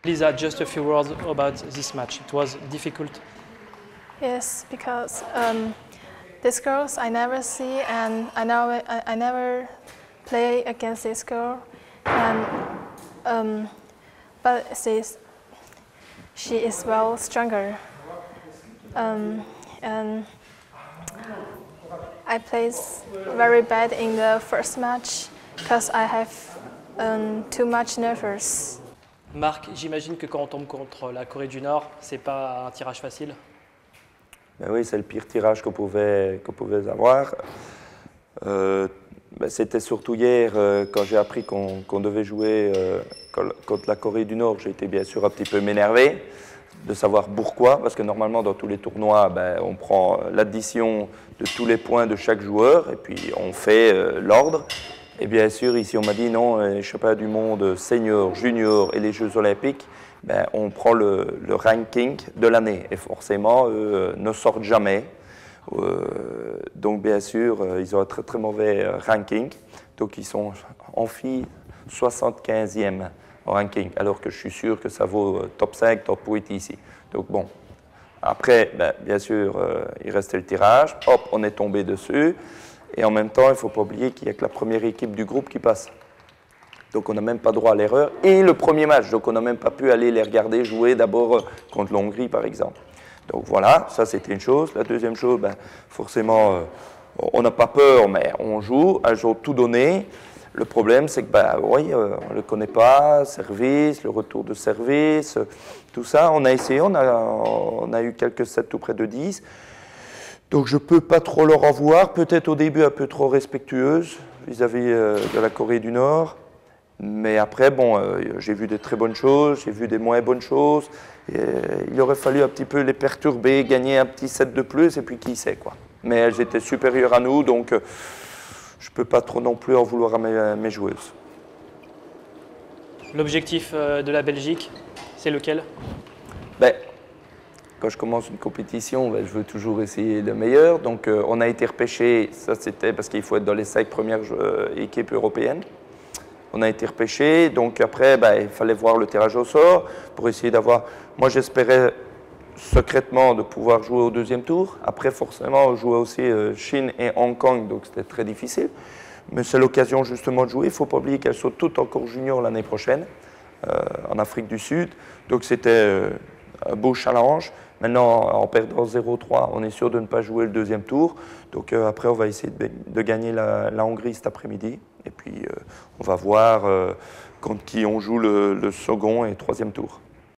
Lisa, just a few words about this match. It was difficult. Yes, because these girls I never see, and I never play against this girl, and but she is well stronger, and I played very bad in the first match because I have too much nervous. Marc, j'imagine que quand on tombe contre la Corée du Nord, c'est pas un tirage facile. Ben oui, c'est le pire tirage qu'on pouvait avoir. C'était surtout hier, quand j'ai appris qu'on devait jouer contre la Corée du Nord, j'ai été bien sûr un petit peu m'énerver de savoir pourquoi, parce que normalement dans tous les tournois, on prend l'addition de tous les points de chaque joueur et puis on fait l'ordre. Et bien sûr, ici on m'a dit non, les championnats du monde senior, junior et les Jeux olympiques, on prend le ranking de l'année et forcément ne sortent jamais. Donc bien sûr, ils ont un très très mauvais ranking. Donc ils sont en filles 75e en ranking, alors que je suis sûr que ça vaut top 5, top 8 ici. Donc bon, après, bien sûr, il restait le tirage, hop, on est tombé dessus. Et en même temps, il ne faut pas oublier qu'il n'y a que la première équipe du groupe qui passe. Donc on n'a même pas droit à l'erreur. Et le premier match, donc on n'a même pas pu aller les regarder jouer d'abord contre l'Hongrie par exemple. Donc voilà, ça c'était une chose. La deuxième chose, forcément, on n'a pas peur, mais on joue, elles ont tout donné. Le problème, c'est que, oui, on ne le connaît pas, service, le retour de service, tout ça. On a essayé, on a eu quelques sets tout près de 10. Donc je ne peux pas trop leur en vouloir, peut-être au début un peu trop respectueuse vis-à-vis de la Corée du Nord. Mais après, bon, j'ai vu des très bonnes choses, j'ai vu des moins bonnes choses. Il aurait fallu un petit peu les perturber, gagner un petit set de plus, et puis qui sait quoi. Mais elles étaient supérieures à nous, donc je ne peux pas trop non plus en vouloir à mes joueuses. L'objectif de la Belgique, c'est lequel? Quand je commence une compétition, je veux toujours essayer le meilleur. Donc on a été repêché, ça c'était parce qu'il faut être dans les 5 premières équipes européennes. On a été repêché, donc après il fallait voir le tirage au sort pour essayer d'avoir... Moi j'espérais secrètement de pouvoir jouer au deuxième tour. Après forcément on jouait aussi Chine et Hong Kong, donc c'était très difficile. Mais c'est l'occasion justement de jouer. Il ne faut pas oublier qu'elles sont toutes encore juniors l'année prochaine en Afrique du Sud. Donc c'était un beau challenge. Maintenant, en perdant 0-3, on est sûr de ne pas jouer le deuxième tour. Donc après, on va essayer de gagner la Hongrie cet après-midi. Et puis, on va voir contre qui on joue le second et troisième tour.